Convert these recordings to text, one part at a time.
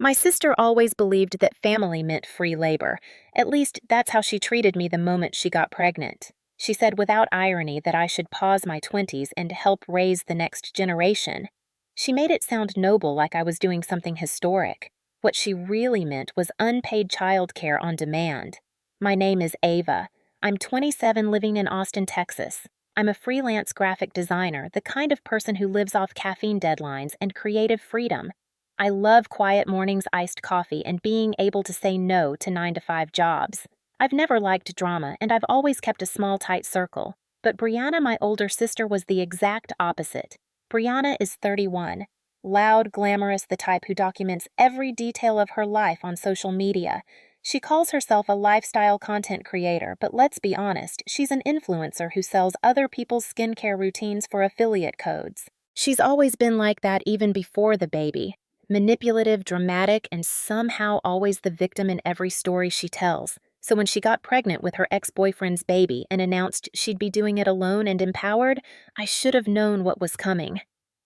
My sister always believed that family meant free labor. At least, that's how she treated me the moment she got pregnant. She said without irony that I should pause my 20s and help raise the next generation. She made it sound noble, like I was doing something historic. What she really meant was unpaid childcare on demand. My name is Ava. I'm 27, living in Austin, Texas. I'm a freelance graphic designer, the kind of person who lives off caffeine deadlines and creative freedom. I love quiet mornings, iced coffee, and being able to say no to 9-to-5 jobs. I've never liked drama, and I've always kept a small, tight circle. But Brianna, my older sister, was the exact opposite. Brianna is 31. Loud, glamorous, the type who documents every detail of her life on social media. She calls herself a lifestyle content creator, but let's be honest, she's an influencer who sells other people's skincare routines for affiliate codes. She's always been like that even before the baby. Manipulative, dramatic, and somehow always the victim in every story she tells. So when she got pregnant with her ex-boyfriend's baby and announced she'd be doing it alone and empowered, I should have known what was coming.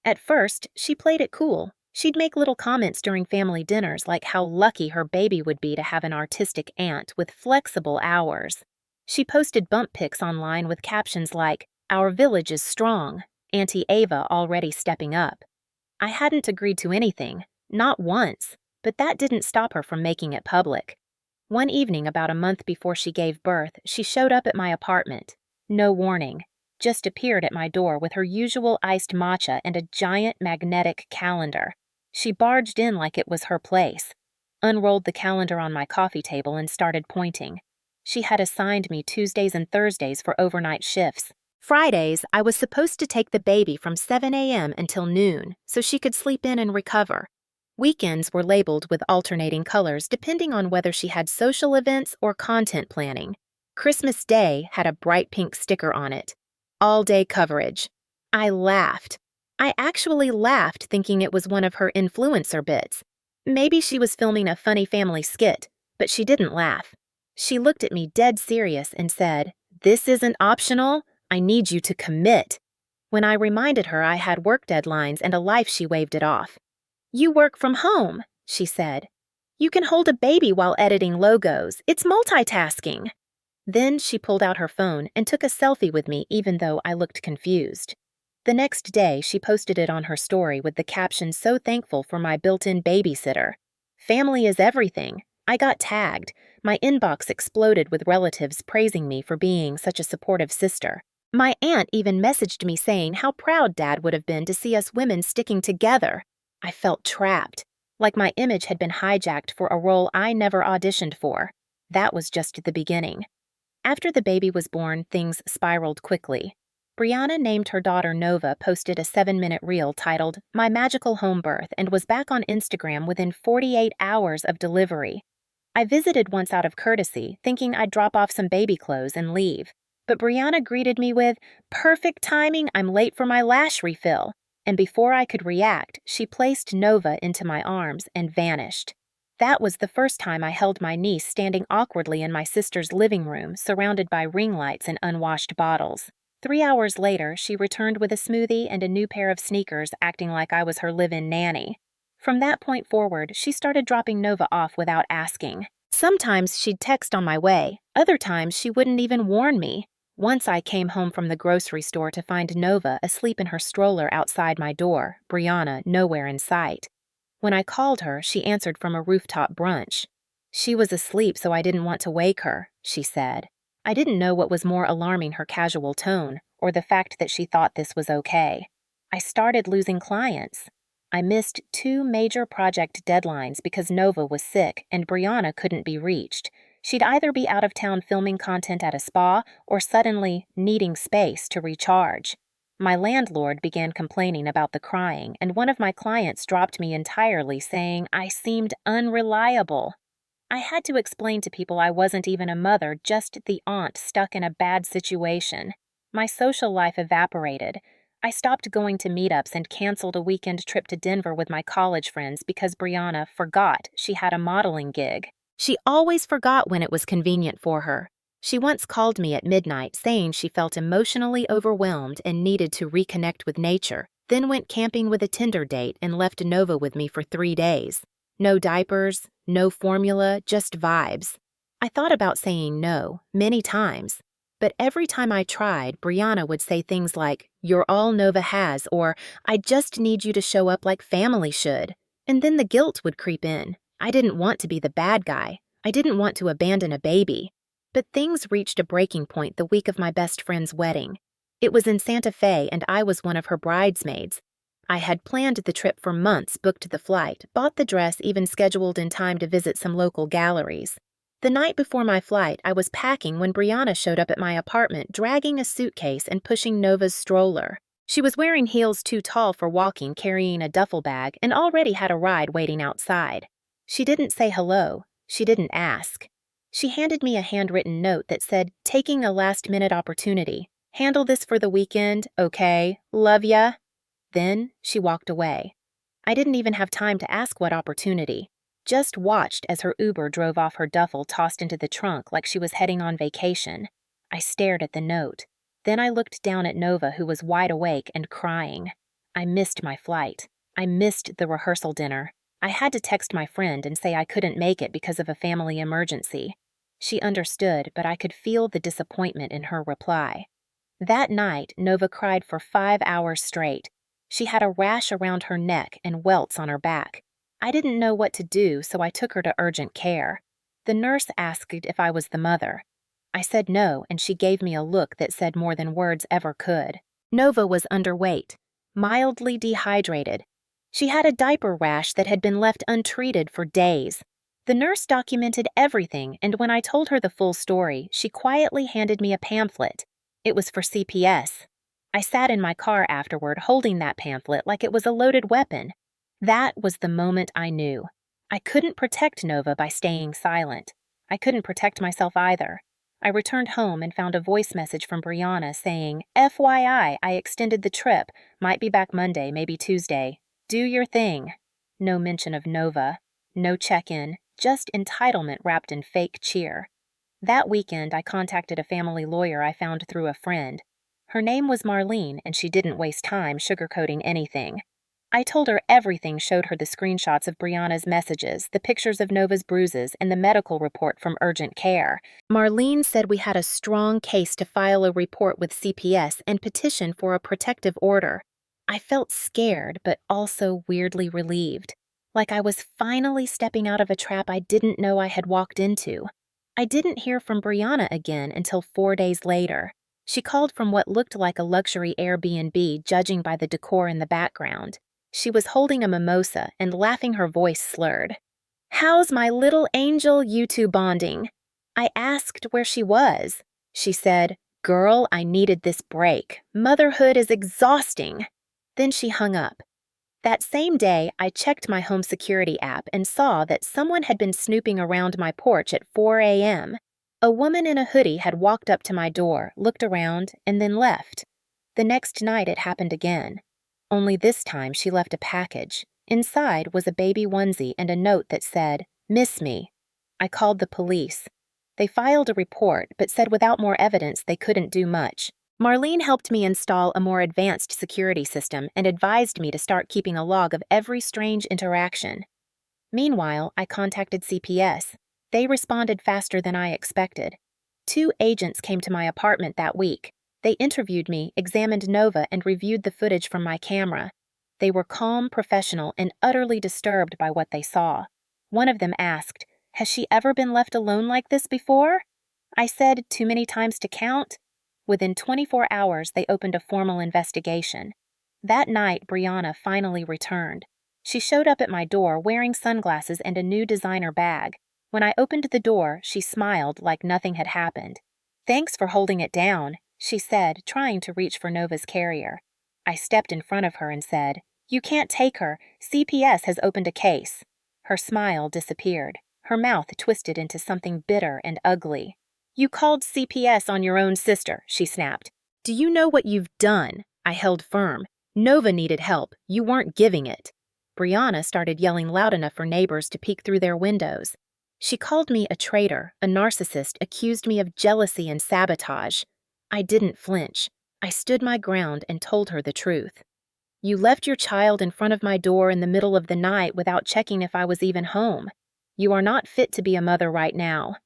At first, she played it cool. She'd make little comments during family dinners like how lucky her baby would be to have an artistic aunt with flexible hours. She posted bump pics online with captions like, "Our village is strong, Auntie Ava already stepping up." I hadn't agreed to anything, not once, but that didn't stop her from making it public. One evening about a month before she gave birth, she showed up at my apartment. No warning. Just appeared at my door with her usual iced matcha and a giant magnetic calendar. She barged in like it was her place, unrolled the calendar on my coffee table and started pointing. She had assigned me Tuesdays and Thursdays for overnight shifts. Fridays, I was supposed to take the baby from 7 a.m. until noon so she could sleep in and recover. Weekends were labeled with alternating colors depending on whether she had social events or content planning. Christmas Day had a bright pink sticker on it. All-day coverage. I laughed. I actually laughed thinking it was one of her influencer bits. Maybe she was filming a funny family skit, but she didn't laugh. She looked at me dead serious and said, "This isn't optional. I need you to commit." When I reminded her I had work deadlines and a life, she waved it off. "You work from home," she said. "You can hold a baby while editing logos. It's multitasking." Then she pulled out her phone and took a selfie with me even though I looked confused. The next day, she posted it on her story with the caption, "So thankful for my built-in babysitter." Family is everything. I got tagged. My inbox exploded with relatives praising me for being such a supportive sister. My aunt even messaged me saying how proud Dad would have been to see us women sticking together. I felt trapped, like my image had been hijacked for a role I never auditioned for. That was just the beginning. After the baby was born, things spiraled quickly. Brianna, named her daughter Nova, posted a 7-minute reel titled, "My Magical Home Birth," and was back on Instagram within 48 hours of delivery. I visited once out of courtesy, thinking I'd drop off some baby clothes and leave. But Brianna greeted me with, "Perfect timing, I'm late for my lash refill." And before I could react, she placed Nova into my arms and vanished. That was the first time I held my niece standing awkwardly in my sister's living room, surrounded by ring lights and unwashed bottles. 3 hours later, she returned with a smoothie and a new pair of sneakers, acting like I was her live-in nanny. From that point forward, she started dropping Nova off without asking. Sometimes she'd text on my way. Other times she wouldn't even warn me. Once I came home from the grocery store to find Nova asleep in her stroller outside my door, Brianna nowhere in sight. When I called her, she answered from a rooftop brunch. She was asleep, so I didn't want to wake her, she said. I didn't know what was more alarming, her casual tone, or the fact that she thought this was okay. I started losing clients. I missed 2 major project deadlines because Nova was sick and Brianna couldn't be reached. She'd either be out of town filming content at a spa or suddenly needing space to recharge. My landlord began complaining about the crying, and one of my clients dropped me entirely, saying I seemed unreliable. I had to explain to people I wasn't even a mother, just the aunt stuck in a bad situation. My social life evaporated. I stopped going to meetups and canceled a weekend trip to Denver with my college friends because Brianna forgot she had a modeling gig. She always forgot when it was convenient for her. She once called me at midnight saying she felt emotionally overwhelmed and needed to reconnect with nature, then went camping with a Tinder date and left Nova with me for 3 days. No diapers, no formula, just vibes. I thought about saying no many times, but every time I tried, Brianna would say things like, "You're all Nova has," or "I just need you to show up like family should." And then the guilt would creep in. I didn't want to be the bad guy. I didn't want to abandon a baby. But things reached a breaking point the week of my best friend's wedding. It was in Santa Fe, and I was one of her bridesmaids. I had planned the trip for months, booked the flight, bought the dress, even scheduled in time to visit some local galleries. The night before my flight, I was packing when Brianna showed up at my apartment, dragging a suitcase and pushing Nova's stroller. She was wearing heels too tall for walking, carrying a duffel bag, and already had a ride waiting outside. She didn't say hello. She didn't ask. She handed me a handwritten note that said, "Taking a last-minute opportunity. Handle this for the weekend, okay? Love ya." Then she walked away. I didn't even have time to ask what opportunity. Just watched as her Uber drove off, her duffel tossed into the trunk like she was heading on vacation. I stared at the note. Then I looked down at Nova, who was wide awake and crying. I missed my flight. I missed the rehearsal dinner. I had to text my friend and say I couldn't make it because of a family emergency. She understood, but I could feel the disappointment in her reply. That night, Nova cried for 5 hours straight. She had a rash around her neck and welts on her back. I didn't know what to do, so I took her to urgent care. The nurse asked if I was the mother. I said no, and she gave me a look that said more than words ever could. Nova was underweight, mildly dehydrated. She had a diaper rash that had been left untreated for days. The nurse documented everything, and when I told her the full story, she quietly handed me a pamphlet. It was for CPS. I sat in my car afterward holding that pamphlet like it was a loaded weapon. That was the moment I knew. I couldn't protect Nova by staying silent. I couldn't protect myself either. I returned home and found a voice message from Brianna saying, "FYI, I extended the trip. Might be back Monday, maybe Tuesday. Do your thing." No mention of Nova. No check-in. Just entitlement wrapped in fake cheer. That weekend, I contacted a family lawyer I found through a friend. Her name was Marlene, and she didn't waste time sugarcoating anything. I told her everything, showed her the screenshots of Brianna's messages, the pictures of Nova's bruises, and the medical report from urgent care. Marlene said we had a strong case to file a report with CPS and petition for a protective order. I felt scared, but also weirdly relieved, like I was finally stepping out of a trap I didn't know I had walked into. I didn't hear from Brianna again until 4 days later. She called from what looked like a luxury Airbnb, judging by the decor in the background. She was holding a mimosa and laughing, her voice slurred. "How's my little angel, you two bonding?" I asked where she was. She said, "Girl, I needed this break. Motherhood is exhausting." Then she hung up. That same day, I checked my home security app and saw that someone had been snooping around my porch at 4 a.m. A woman in a hoodie had walked up to my door, looked around, and then left. The next night it happened again. Only this time she left a package. Inside was a baby onesie and a note that said, "Miss me." I called the police. They filed a report, but said without more evidence they couldn't do much. Marlene helped me install a more advanced security system and advised me to start keeping a log of every strange interaction. Meanwhile, I contacted CPS. They responded faster than I expected. 2 agents came to my apartment that week. They interviewed me, examined Nova, and reviewed the footage from my camera. They were calm, professional, and utterly disturbed by what they saw. One of them asked, "Has she ever been left alone like this before?" I said, "Too many times to count." Within 24 hours, they opened a formal investigation. That night, Brianna finally returned. She showed up at my door wearing sunglasses and a new designer bag. When I opened the door, she smiled like nothing had happened. "Thanks for holding it down," she said, trying to reach for Nova's carrier. I stepped in front of her and said, "You can't take her. CPS has opened a case." Her smile disappeared. Her mouth twisted into something bitter and ugly. "You called CPS on your own sister," she snapped. "Do you know what you've done?" I held firm. "Nova needed help. You weren't giving it." Brianna started yelling loud enough for neighbors to peek through their windows. She called me a traitor, a narcissist, accused me of jealousy and sabotage. I didn't flinch. I stood my ground and told her the truth. You left your child in front of my door in the middle of the night without checking if I was even home. You are not fit to be a mother right now."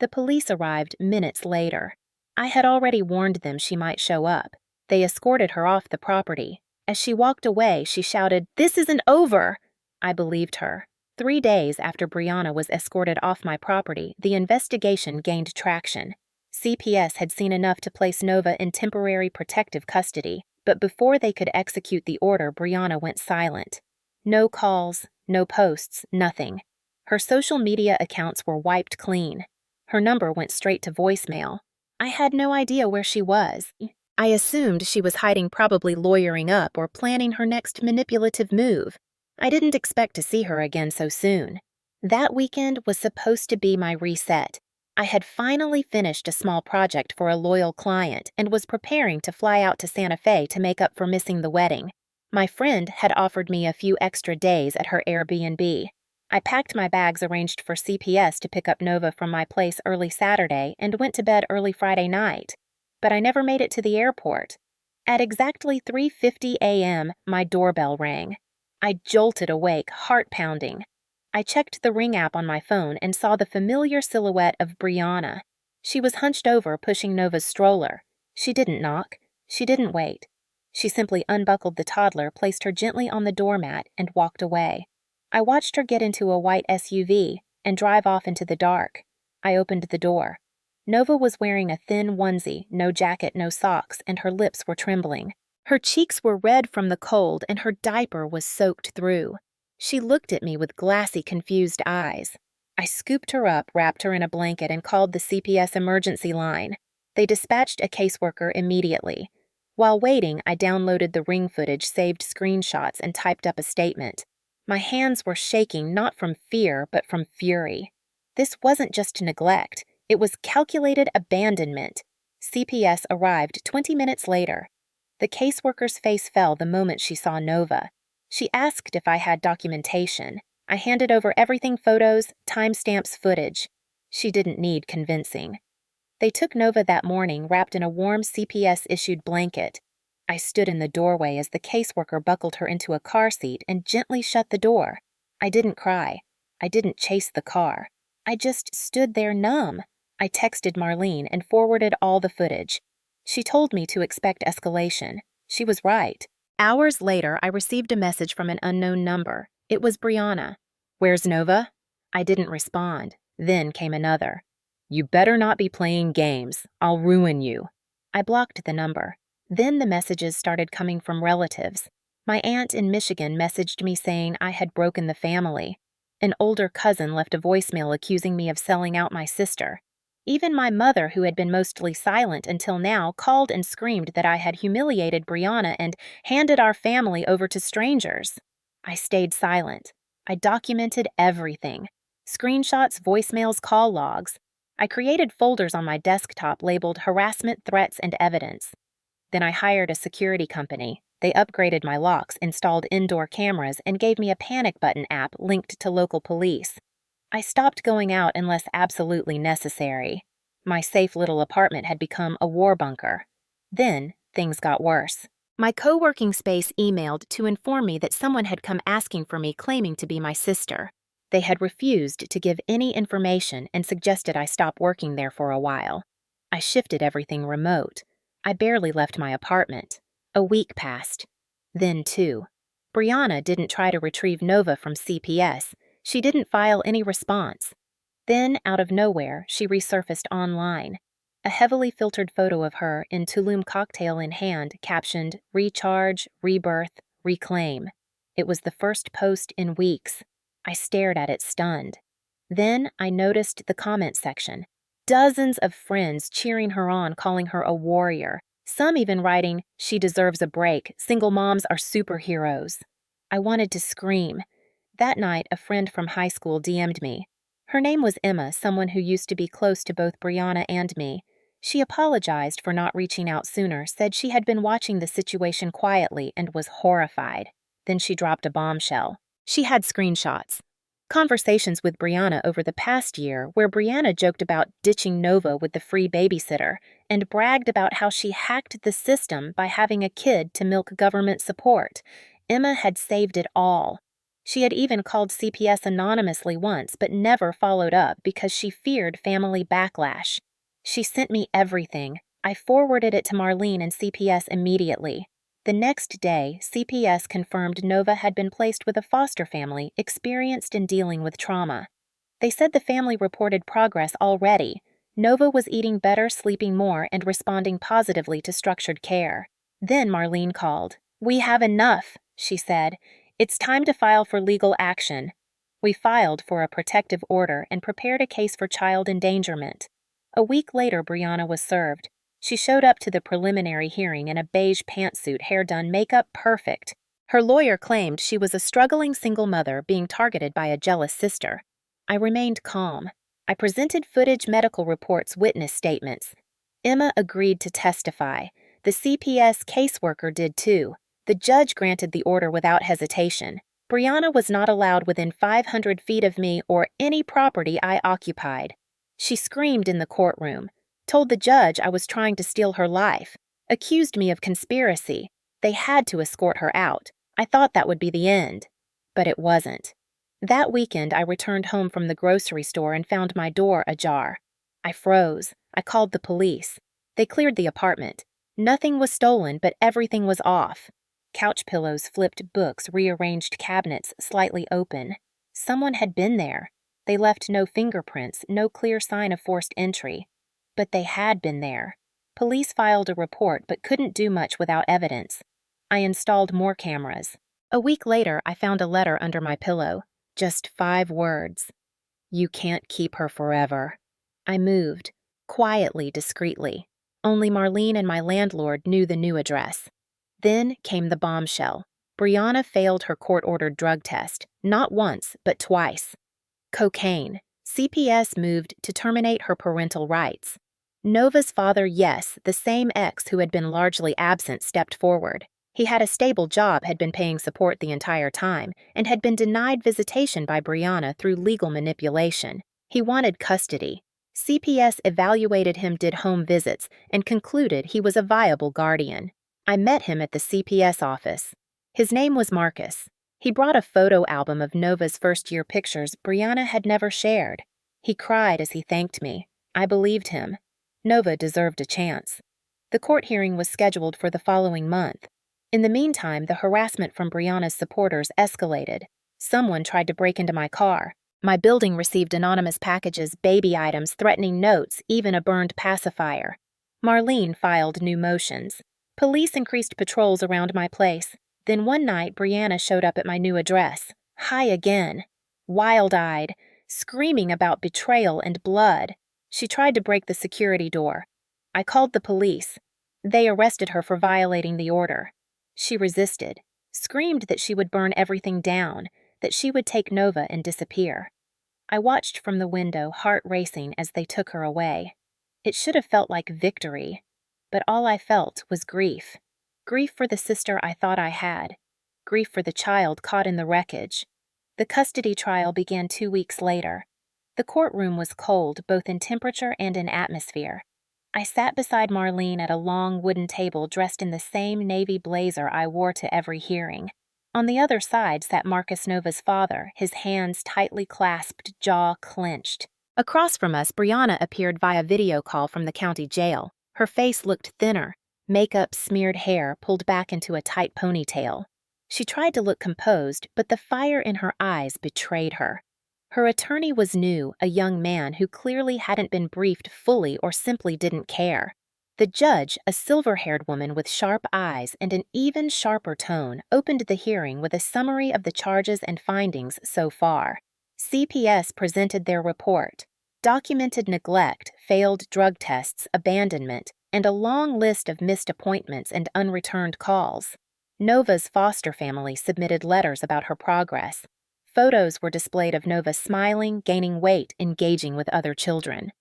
The police arrived minutes later. I had already warned them she might show up. They escorted her off the property. As she walked away, she shouted, "This isn't over!" I believed her. 3 days after Brianna was escorted off my property, the investigation gained traction. CPS had seen enough to place Nova in temporary protective custody, but before they could execute the order, Brianna went silent. No calls, no posts, nothing. Her social media accounts were wiped clean. Her number went straight to voicemail. I had no idea where she was. I assumed she was hiding, probably lawyering up or planning her next manipulative move. I didn't expect to see her again so soon. That weekend was supposed to be my reset. I had finally finished a small project for a loyal client and was preparing to fly out to Santa Fe to make up for missing the wedding. My friend had offered me a few extra days at her Airbnb. I packed my bags arranged for CPS to pick up Nova from my place early Saturday and went to bed early Friday night. But I never made it to the airport. At exactly 3:50 a.m., my doorbell rang. I jolted awake, heart pounding. I checked the Ring app on my phone and saw the familiar silhouette of Brianna. She was hunched over, pushing Nova's stroller. She didn't knock. She didn't wait. She simply unbuckled the toddler, placed her gently on the doormat, and walked away. I watched her get into a white SUV and drive off into the dark. I opened the door. Nova was wearing a thin onesie, no jacket, no socks, and her lips were trembling. Her cheeks were red from the cold, and her diaper was soaked through. She looked at me with glassy, confused eyes. I scooped her up, wrapped her in a blanket, and called the CPS emergency line. They dispatched a caseworker immediately. While waiting, I downloaded the Ring footage, saved screenshots, and typed up a statement. My hands were shaking, not from fear, but from fury. This wasn't just neglect. It was calculated abandonment. CPS arrived 20 minutes later. The caseworker's face fell the moment she saw Nova. She asked if I had documentation. I handed over everything: photos, timestamps, footage. She didn't need convincing. They took Nova that morning, wrapped in a warm CPS-issued blanket. I stood in the doorway as the caseworker buckled her into a car seat and gently shut the door. I didn't cry. I didn't chase the car. I just stood there numb. I texted Marlene and forwarded all the footage. She told me to expect escalation. She was right. Hours later, I received a message from an unknown number. It was Brianna. "Where's Nova?" I didn't respond. Then came another. "You better not be playing games. I'll ruin you." I blocked the number. Then the messages started coming from relatives. My aunt in Michigan messaged me saying I had broken the family. An older cousin left a voicemail accusing me of selling out my sister. Even my mother, who had been mostly silent until now, called and screamed that I had humiliated Brianna and handed our family over to strangers. I stayed silent. I documented everything: screenshots, voicemails, call logs. I created folders on my desktop labeled harassment, threats, and evidence. Then I hired a security company. They upgraded my locks, installed indoor cameras, and gave me a panic button app linked to local police. I stopped going out unless absolutely necessary. My safe little apartment had become a war bunker. Then things got worse. My co-working space emailed to inform me that someone had come asking for me, claiming to be my sister. They had refused to give any information and suggested I stop working there for a while. I shifted everything remote. I barely left my apartment. A week passed. Then 2. Brianna didn't try to retrieve Nova from CPS. She didn't file any response. Then, out of nowhere, she resurfaced online. A heavily filtered photo of her, in Tulum cocktail in hand, captioned, "Recharge, Rebirth, Reclaim." It was the first post in weeks. I stared at it stunned. Then I noticed the comment section. Dozens of friends cheering her on, calling her a warrior. Some even writing, "She deserves a break. Single moms are superheroes." I wanted to scream. That night, a friend from high school DM'd me. Her name was Emma, someone who used to be close to both Brianna and me. She apologized for not reaching out sooner, said she had been watching the situation quietly and was horrified. Then she dropped a bombshell. She had screenshots. Conversations with Brianna over the past year, where Brianna joked about ditching Nova with the free babysitter and bragged about how she hacked the system by having a kid to milk government support. Emma had saved it all. She had even called CPS anonymously once, but never followed up because she feared family backlash. She sent me everything. I forwarded it to Marlene and CPS immediately. The next day, CPS confirmed Nova had been placed with a foster family experienced in dealing with trauma. They said the family reported progress already. Nova was eating better, sleeping more, and responding positively to structured care. Then Marlene called. "We have enough," she said. "It's time to file for legal action." We filed for a protective order and prepared a case for child endangerment. A week later, Brianna was served. She showed up to the preliminary hearing in a beige pantsuit, hair done, makeup perfect. Her lawyer claimed she was a struggling single mother being targeted by a jealous sister. I remained calm. I presented footage, medical reports, witness statements. Emma agreed to testify. The CPS caseworker did too. The judge granted the order without hesitation. Brianna was not allowed within 500 feet of me or any property I occupied. She screamed in the courtroom, told the judge I was trying to steal her life, accused me of conspiracy. They had to escort her out. I thought that would be the end. But it wasn't. That weekend, I returned home from the grocery store and found my door ajar. I froze. I called the police. They cleared the apartment. Nothing was stolen, but everything was off. Couch pillows, flipped books, rearranged cabinets slightly open. Someone had been there. They left no fingerprints, no clear sign of forced entry. But they had been there. Police filed a report but couldn't do much without evidence. I installed more cameras. A week later, I found a letter under my pillow. Just 5 words. "You can't keep her forever." I moved, quietly, discreetly. Only Marlene and my landlord knew the new address. Then came the bombshell. Brianna failed her court-ordered drug test, not once, but twice. Cocaine. CPS moved to terminate her parental rights. Nova's father, yes, the same ex who had been largely absent, stepped forward. He had a stable job, had been paying support the entire time, and had been denied visitation by Brianna through legal manipulation. He wanted custody. CPS evaluated him, did home visits, and concluded he was a viable guardian. I met him at the CPS office. His name was Marcus. He brought a photo album of Nova's first-year pictures Brianna had never shared. He cried as he thanked me. I believed him. Nova deserved a chance. The court hearing was scheduled for the following month. In the meantime, the harassment from Brianna's supporters escalated. Someone tried to break into my car. My building received anonymous packages, baby items, threatening notes, even a burned pacifier. Marlene filed new motions. Police increased patrols around my place. Then one night, Brianna showed up at my new address, high again, wild-eyed, screaming about betrayal and blood. She tried to break the security door. I called the police. They arrested her for violating the order. She resisted, screamed that she would burn everything down, that she would take Nova and disappear. I watched from the window, heart racing, as they took her away. It should have felt like victory, but all I felt was grief. Grief for the sister I thought I had. Grief for the child caught in the wreckage. The custody trial began 2 weeks later. The courtroom was cold, both in temperature and in atmosphere. I sat beside Marlene at a long wooden table dressed in the same navy blazer I wore to every hearing. On the other side sat Marcus Nova's father, his hands tightly clasped, jaw clenched. Across from us, Brianna appeared via video call from the county jail. Her face looked thinner, makeup, smeared hair pulled back into a tight ponytail. She tried to look composed, but the fire in her eyes betrayed her. Her attorney was new, a young man who clearly hadn't been briefed fully or simply didn't care. The judge, a silver-haired woman with sharp eyes and an even sharper tone, opened the hearing with a summary of the charges and findings so far. CPS presented their report. Documented neglect, failed drug tests, abandonment, and a long list of missed appointments and unreturned calls. Nova's foster family submitted letters about her progress. Photos were displayed of Nova smiling, gaining weight, engaging with other children.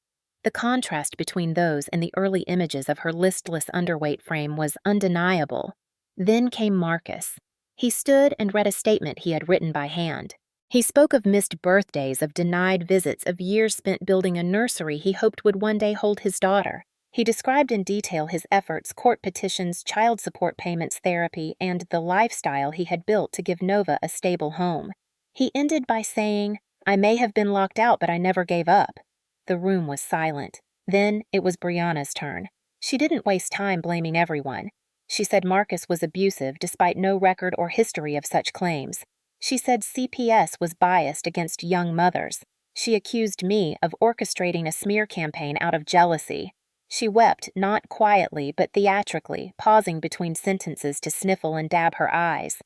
The contrast between those and the early images of her listless underweight frame was undeniable. Then came Marcus. He stood and read a statement he had written by hand. He spoke of missed birthdays, of denied visits, of years spent building a nursery he hoped would one day hold his daughter. He described in detail his efforts, court petitions, child support payments, therapy, and the lifestyle he had built to give Nova a stable home. He ended by saying, "I may have been locked out, but I never gave up." The room was silent. Then it was Brianna's turn. She didn't waste time blaming everyone. She said Marcus was abusive despite no record or history of such claims. She said CPS was biased against young mothers. She accused me of orchestrating a smear campaign out of jealousy. She wept not quietly but theatrically, pausing between sentences to sniffle and dab her eyes.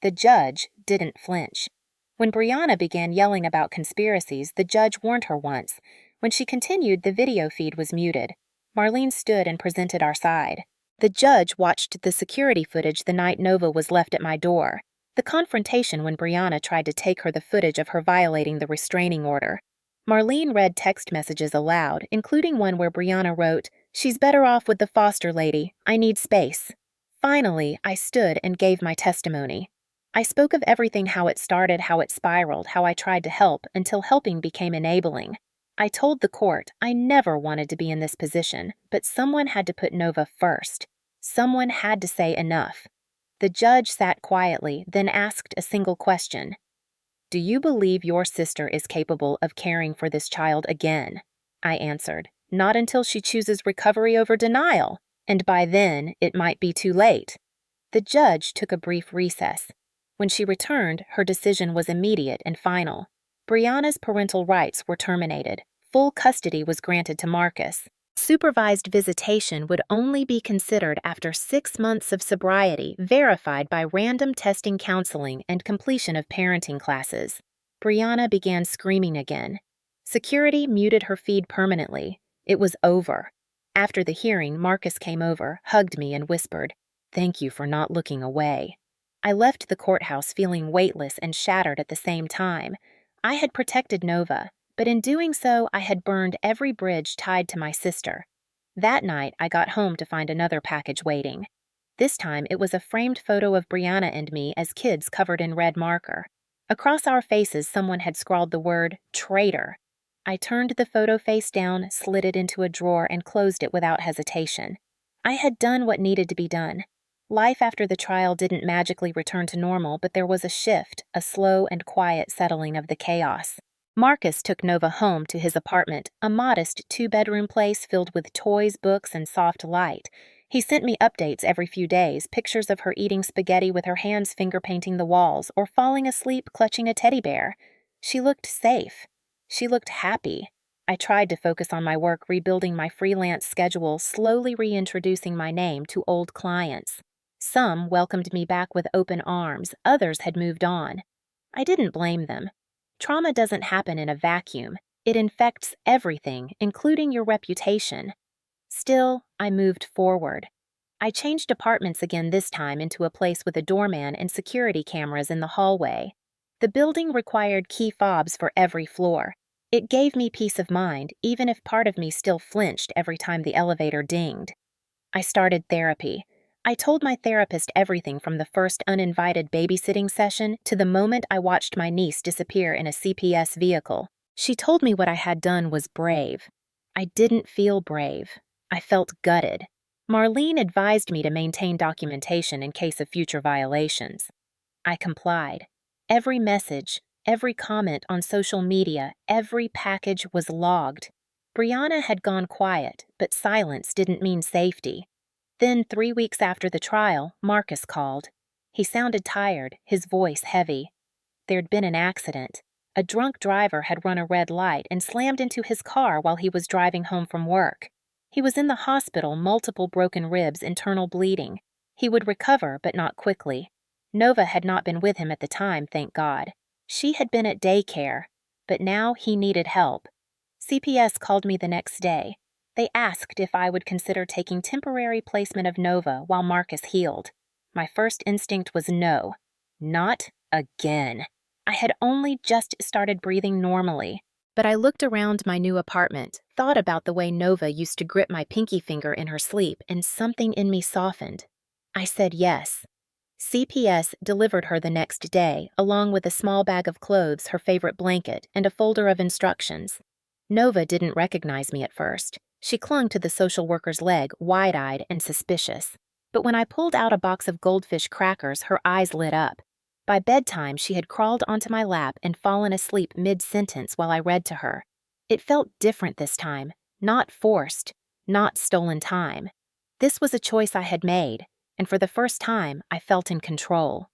The judge didn't flinch. When Brianna began yelling about conspiracies, the judge warned her once. When she continued, the video feed was muted. Marlene stood and presented our side. The judge watched the security footage the night Nova was left at my door. The confrontation when Brianna tried to take her the footage of her violating the restraining order. Marlene read text messages aloud, including one where Brianna wrote, "She's better off with the foster lady. I need space." Finally, I stood and gave my testimony. I spoke of everything, how it started, how it spiraled, how I tried to help, until helping became enabling. I told the court I never wanted to be in this position, but someone had to put Nova first. Someone had to say enough. The judge sat quietly, then asked a single question. "Do you believe your sister is capable of caring for this child again?" I answered, "Not until she chooses recovery over denial, and by then it might be too late." The judge took a brief recess. When she returned, her decision was immediate and final. Brianna's parental rights were terminated. Full custody was granted to Marcus. Supervised visitation would only be considered after 6 months of sobriety verified by random testing, counseling, and completion of parenting classes. Brianna began screaming again. Security muted her feed permanently. It was over. After the hearing, Marcus came over, hugged me, and whispered, "Thank you for not looking away." I left the courthouse feeling weightless and shattered at the same time. I had protected Nova, but in doing so, I had burned every bridge tied to my sister. That night, I got home to find another package waiting. This time, it was a framed photo of Brianna and me as kids covered in red marker. Across our faces, someone had scrawled the word, "traitor." I turned the photo face down, slid it into a drawer, and closed it without hesitation. I had done what needed to be done. Life after the trial didn't magically return to normal, but there was a shift, a slow and quiet settling of the chaos. Marcus took Nova home to his apartment, a modest 2-bedroom place filled with toys, books, and soft light. He sent me updates every few days, pictures of her eating spaghetti with her hands finger-painting the walls or falling asleep clutching a teddy bear. She looked safe. She looked happy. I tried to focus on my work, rebuilding my freelance schedule, slowly reintroducing my name to old clients. Some welcomed me back with open arms, others had moved on. I didn't blame them. Trauma doesn't happen in a vacuum. It infects everything, including your reputation. Still, I moved forward. I changed apartments again, this time into a place with a doorman and security cameras in the hallway. The building required key fobs for every floor. It gave me peace of mind, even if part of me still flinched every time the elevator dinged. I started therapy. I told my therapist everything from the first uninvited babysitting session to the moment I watched my niece disappear in a CPS vehicle. She told me what I had done was brave. I didn't feel brave. I felt gutted. Marlene advised me to maintain documentation in case of future violations. I complied. Every message, every comment on social media, every package was logged. Brianna had gone quiet, but silence didn't mean safety. Then, 3 weeks after the trial, Marcus called. He sounded tired, his voice heavy. There'd been an accident. A drunk driver had run a red light and slammed into his car while he was driving home from work. He was in the hospital, multiple broken ribs, internal bleeding. He would recover, but not quickly. Nova had not been with him at the time, thank God. She had been at daycare, but now he needed help. CPS called me the next day. They asked if I would consider taking temporary placement of Nova while Marcus healed. My first instinct was no. Not again. I had only just started breathing normally. But I looked around my new apartment, thought about the way Nova used to grip my pinky finger in her sleep, and something in me softened. I said yes. CPS delivered her the next day, along with a small bag of clothes, her favorite blanket, and a folder of instructions. Nova didn't recognize me at first. She clung to the social worker's leg, wide-eyed and suspicious. But when I pulled out a box of goldfish crackers, her eyes lit up. By bedtime, she had crawled onto my lap and fallen asleep mid-sentence while I read to her. It felt different this time, not forced, not stolen time. This was a choice I had made, and for the first time, I felt in control.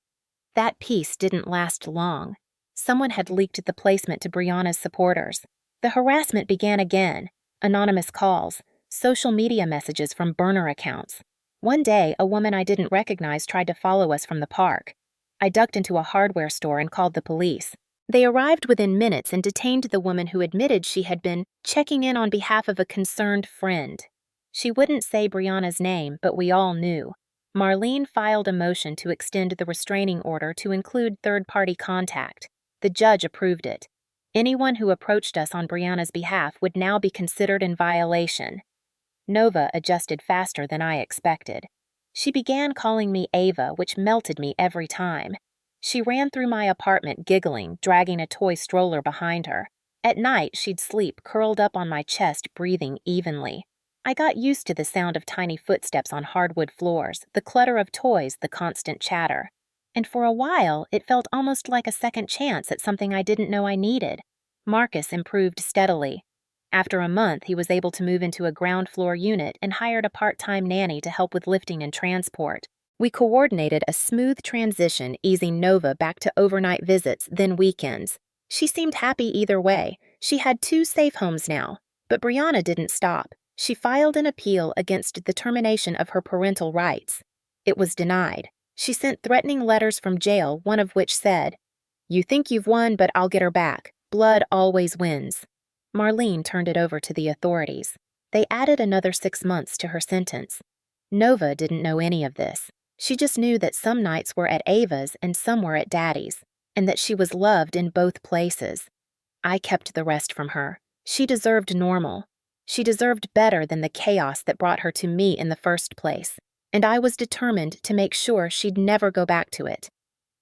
That peace didn't last long. Someone had leaked the placement to Brianna's supporters. The harassment began again. Anonymous calls, social media messages from burner accounts. One day, a woman I didn't recognize tried to follow us from the park. I ducked into a hardware store and called the police. They arrived within minutes and detained the woman who admitted she had been checking in on behalf of a concerned friend. She wouldn't say Brianna's name, but we all knew. Marlene filed a motion to extend the restraining order to include third-party contact. The judge approved it. Anyone who approached us on Brianna's behalf would now be considered in violation. Nova adjusted faster than I expected. She began calling me Ava, which melted me every time. She ran through my apartment giggling, dragging a toy stroller behind her. At night, she'd sleep curled up on my chest, breathing evenly. I got used to the sound of tiny footsteps on hardwood floors, the clutter of toys, the constant chatter. And for a while, it felt almost like a second chance at something I didn't know I needed. Marcus improved steadily. After a month, he was able to move into a ground-floor unit and hired a part-time nanny to help with lifting and transport. We coordinated a smooth transition, easing Nova back to overnight visits, then weekends. She seemed happy either way. She had 2 safe homes now. But Brianna didn't stop. She filed an appeal against the termination of her parental rights. It was denied. She sent threatening letters from jail, one of which said, "You think you've won, but I'll get her back. Blood always wins." Marlene turned it over to the authorities. They added another 6 months to her sentence. Nova didn't know any of this. She just knew that some nights were at Ava's and some were at Daddy's, and that she was loved in both places. I kept the rest from her. She deserved normal. She deserved better than the chaos that brought her to me in the first place, and I was determined to make sure she'd never go back to it.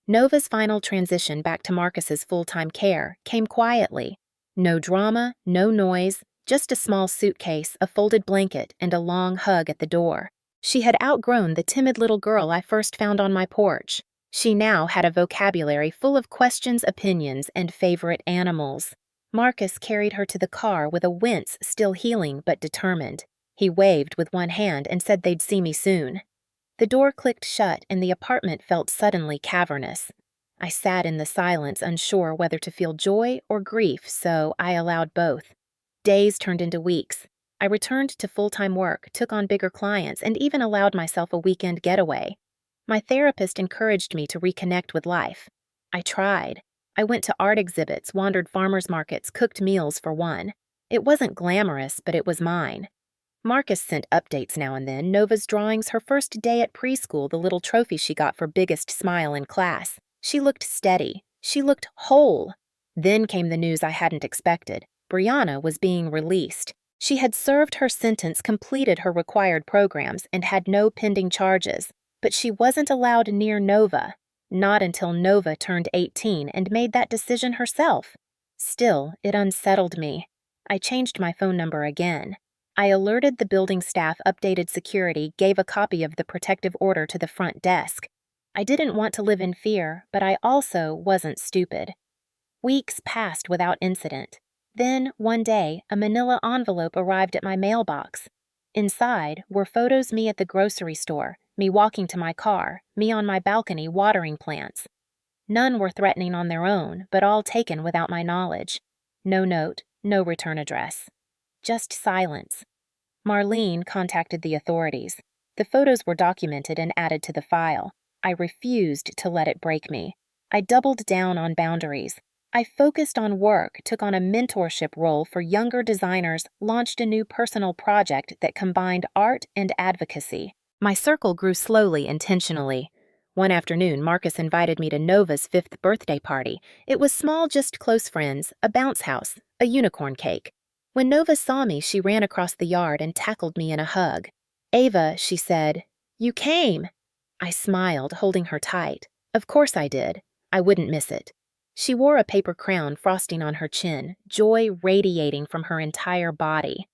Nova's final transition back to Marcus's full-time care came quietly. No drama, no noise, just a small suitcase, a folded blanket, and a long hug at the door. She had outgrown the timid little girl I first found on my porch. She now had a vocabulary full of questions, opinions, and favorite animals. Marcus carried her to the car with a wince, still healing but determined. He waved with one hand and said they'd see me soon. The door clicked shut and the apartment felt suddenly cavernous. I sat in the silence, unsure whether to feel joy or grief, so I allowed both. Days turned into weeks. I returned to full-time work, took on bigger clients, and even allowed myself a weekend getaway. My therapist encouraged me to reconnect with life. I tried. I went to art exhibits, wandered farmers markets, cooked meals for one. It wasn't glamorous, but it was mine. Marcus sent updates now and then, Nova's drawings, her first day at preschool, the little trophy she got for biggest smile in class. She looked steady. She looked whole. Then came the news I hadn't expected. Brianna was being released. She had served her sentence, completed her required programs, and had no pending charges. But she wasn't allowed near Nova. Not until Nova turned 18 and made that decision herself. Still, it unsettled me. I changed my phone number again. I alerted the building staff, updated security, gave a copy of the protective order to the front desk. I didn't want to live in fear, but I also wasn't stupid. Weeks passed without incident. Then, one day, a manila envelope arrived at my mailbox. Inside were photos me at the grocery store, me walking to my car, me on my balcony watering plants. None were threatening on their own, but all taken without my knowledge. No note, no return address. Just silence. Marlene contacted the authorities. The photos were documented and added to the file. I refused to let it break me. I doubled down on boundaries. I focused on work, took on a mentorship role for younger designers, launched a new personal project that combined art and advocacy. My circle grew slowly, intentionally. One afternoon, Marcus invited me to Nova's 5th birthday party. It was small, just close friends, a bounce house, a unicorn cake. When Nova saw me, she ran across the yard and tackled me in a hug. "Ava," she said, "you came." I smiled, holding her tight. Of course I did. I wouldn't miss it. She wore a paper crown frosting on her chin, joy radiating from her entire body.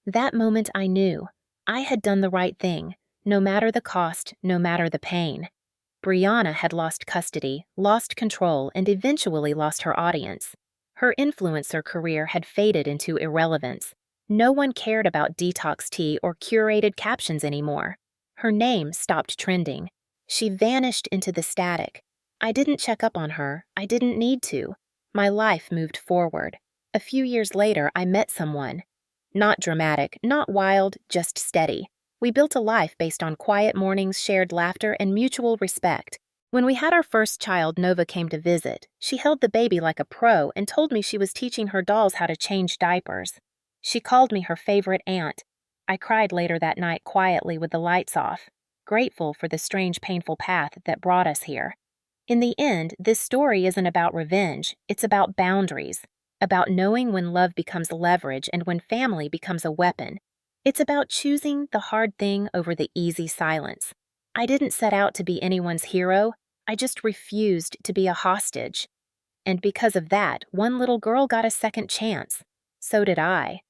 That moment I knew. I had done the right thing, no matter the cost, no matter the pain. Brianna had lost custody, lost control, and eventually lost her audience. Her influencer career had faded into irrelevance. No one cared about detox tea or curated captions anymore. Her name stopped trending. She vanished into the static. I didn't check up on her. I didn't need to. My life moved forward. A few years later, I met someone. Not dramatic, not wild, just steady. We built a life based on quiet mornings, shared laughter, and mutual respect. When we had our first child, Nova came to visit. She held the baby like a pro and told me she was teaching her dolls how to change diapers. She called me her favorite aunt. I cried later that night quietly with the lights off, grateful for the strange, painful path that brought us here. In the end, this story isn't about revenge, it's about boundaries, about knowing when love becomes leverage and when family becomes a weapon. It's about choosing the hard thing over the easy silence. I didn't set out to be anyone's hero, I just refused to be a hostage. And because of that, one little girl got a second chance. So did I.